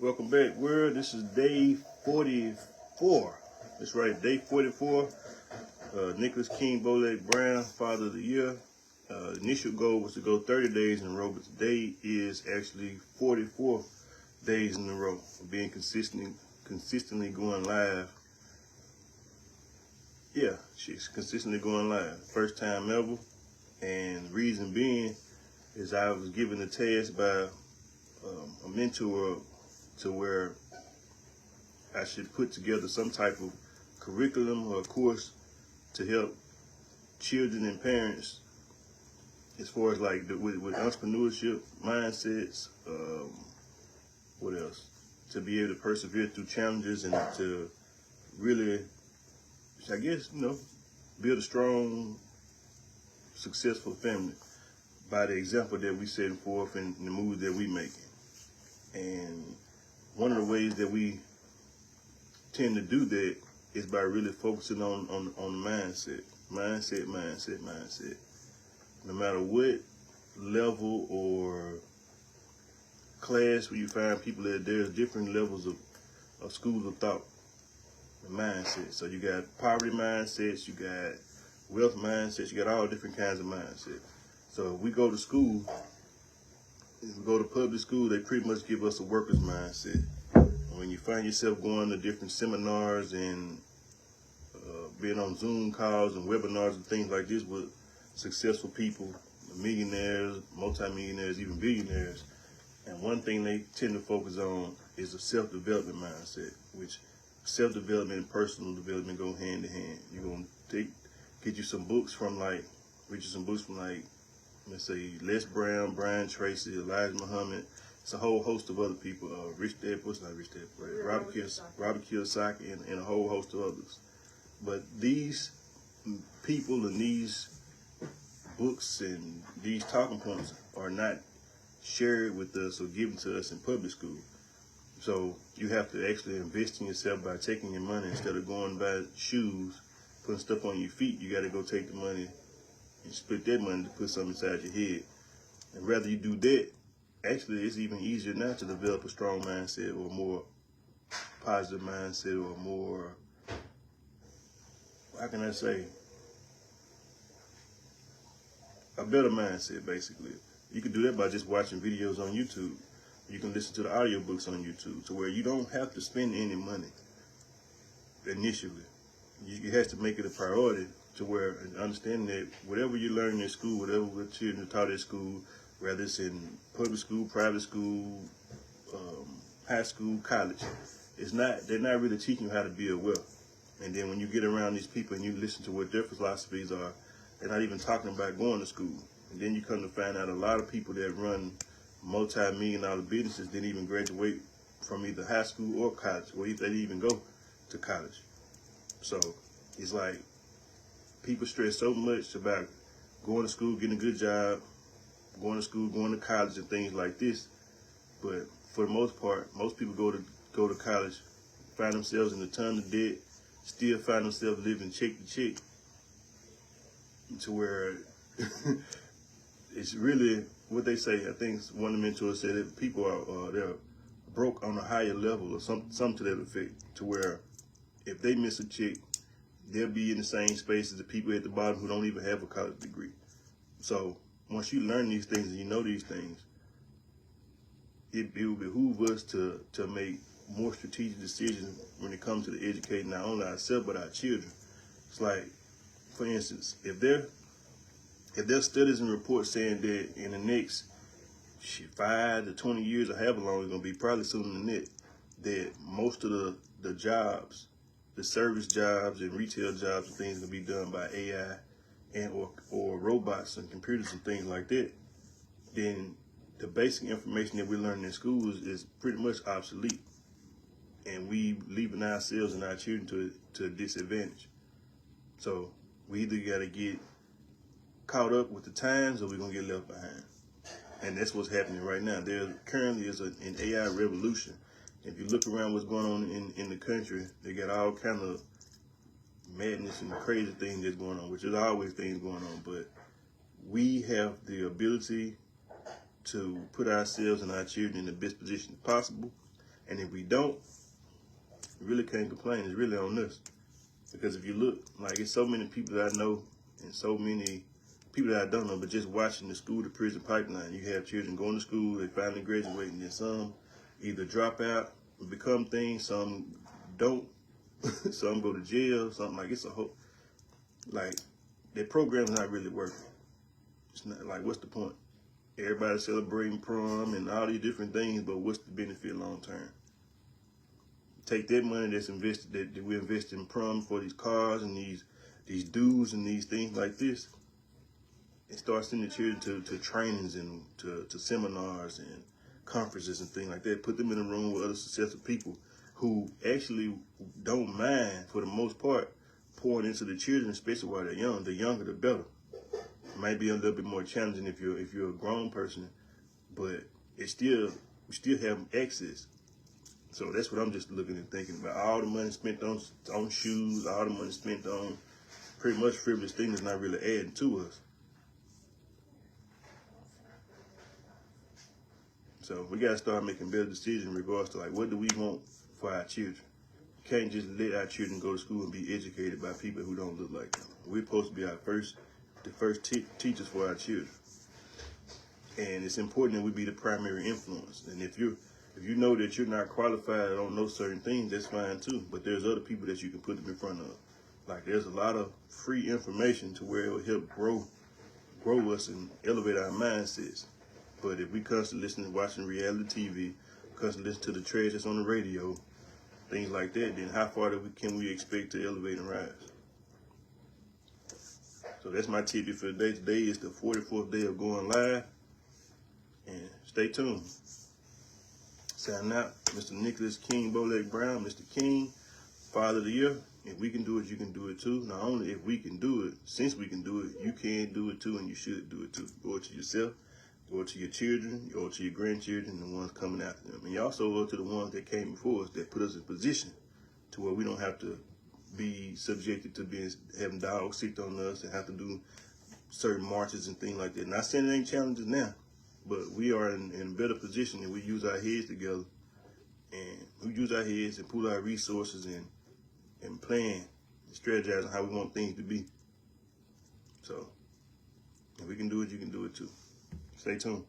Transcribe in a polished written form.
Welcome back, world. This is day 44. That's right, day 44. Nicholas King Bolek Brown, Father of the Year. Initial goal was to go 30 days in a row, but today is actually 44 days in a row of being consistently going live. Yeah, she's consistently going live. First time ever. And reason being is I was given a task by a mentor to where I should put together some type of curriculum or course to help children and parents as far as like with entrepreneurship mindsets, what else? To be able to persevere through challenges and to really, I guess, build a strong, successful family by the example that we set forth and the moves that we making. And one of the ways that we tend to do that is by really focusing on the mindset. No matter what level or class where you find people at, there's different levels of schools of thought, the mindset. So you got poverty mindsets, you got wealth mindsets, you got all different kinds of mindsets. So if we go to school, if we go to public school, they pretty much give us a worker's mindset. When you find yourself going to different seminars and being on Zoom calls and webinars and things like this with successful people, millionaires, multimillionaires, even billionaires, and one thing they tend to focus on is a self-development mindset, which self-development and personal development go hand in hand. You're going to get you some books from read you some books from let's say Les Brown, Brian Tracy, Elijah Muhammad. It's a whole host of other people, Robert Kiyosaki, and a whole host of others. But these people and these books and these talking points are not shared with us or given to us in public school. So you have to actually invest in yourself by taking your money instead of going to buy shoes, putting stuff on your feet. You got to go take the money and split that money to put something inside your head. And rather you do that, actually it's even easier now to develop a strong mindset or a more positive mindset or a more, how can I say, a better mindset basically. You can do that by just watching videos on YouTube. You can listen to the audiobooks on YouTube to where you don't have to spend any money initially. You have to make it a priority to where understanding that whatever you learn in school, whatever the children are taught at school, whether it's in public school, private school, high school, college, they're not really teaching you how to build wealth. And then when you get around these people and you listen to what their philosophies are, they're not even talking about going to school. And then you come to find out a lot of people that run multi-million-dollar businesses didn't even graduate from either high school or college, or they didn't even go to college. So it's like people stress so much about going to school, getting a good job, going to school, going to college and things like this. But for the most part, most people go to college, find themselves in a ton of debt, still find themselves living check to check, to where it's really what they say. I think one of the mentors said that people are they're broke on a higher level or some to that effect, to where if they miss a check, they'll be in the same space as the people at the bottom who don't even have a college degree. So once you learn these things and you know these things, it will behoove us to make more strategic decisions when it comes to the educating not only ourselves but our children. It's like, for instance, if there's studies and reports saying that in the next 5 to 20 years or however long it's going to be, probably sooner than that most of the jobs, the service jobs and retail jobs and things will be done by AI and or robots and computers and things like that, then the basic information that we're learning in schools is pretty much obsolete. And we leaving ourselves and our children to a disadvantage. So we either got to get caught up with the times or we're going to get left behind. And that's what's happening right now. There currently is an AI revolution. If you look around what's going on in the country, they got all kind of madness and crazy things that's going on, which is always things going on. But we have the ability to put ourselves and our children in the best position possible. And if we don't, we really can't complain. It's really on us. Because if you look, like, it's so many people that I know and so many people that I don't know, but just watching the school to prison pipeline, you have children going to school, they finally graduate, and then some either drop out and become things, some don't, some go to jail, something like it's a whole, like, that program's not really working. It's not, like, what's the point? Everybody's celebrating prom and all these different things, but what's the benefit long term? Take that money that's invested, that we invest in prom for these cars and these dues and these things like this, and start sending children to trainings and to seminars and conferences and things like that. Put them in a room with other successful people who actually don't mind, for the most part, pouring into the children, especially while they're young. The younger, the better. It might be a little bit more challenging if you're a grown person, but we still have access. So that's what I'm just looking and thinking about. All the money spent on shoes, all the money spent on pretty much frivolous things that's not really adding to us. So we gotta start making better decisions in regards to, like, what do we want for our children? We can't just let our children go to school and be educated by people who don't look like them. We're supposed to be the first teachers for our children. And it's important that we be the primary influence. And if you know that you're not qualified or don't know certain things, that's fine too. But there's other people that you can put them in front of. Like, there's a lot of free information to where it will help grow us and elevate our mindsets. But if we constantly listening, watching reality TV, constantly listen to the trash that's on the radio, things like that, then how far can we expect to elevate and rise? So that's my tidbit for today. Today is the 44th day of going live. And stay tuned. Signing out, Mr. Nicholas King Bowleg Brown, Mr. King, Father of the Year. If we can do it, you can do it too. Not only if we can do it, since we can do it, you can do it too, and you should do it too. Go to yourself, go to your children, go to your grandchildren, and the ones coming after them. And you also go to the ones that came before us, that put us in position to where we don't have to be subjected to having dogs sicked on us and have to do certain marches and things like that. Not saying it ain't challenges now, but we are in a better position if we use our heads together, and we use our heads and pool our resources and plan and strategize on how we want things to be. So if we can do it, you can do it too. Stay tuned.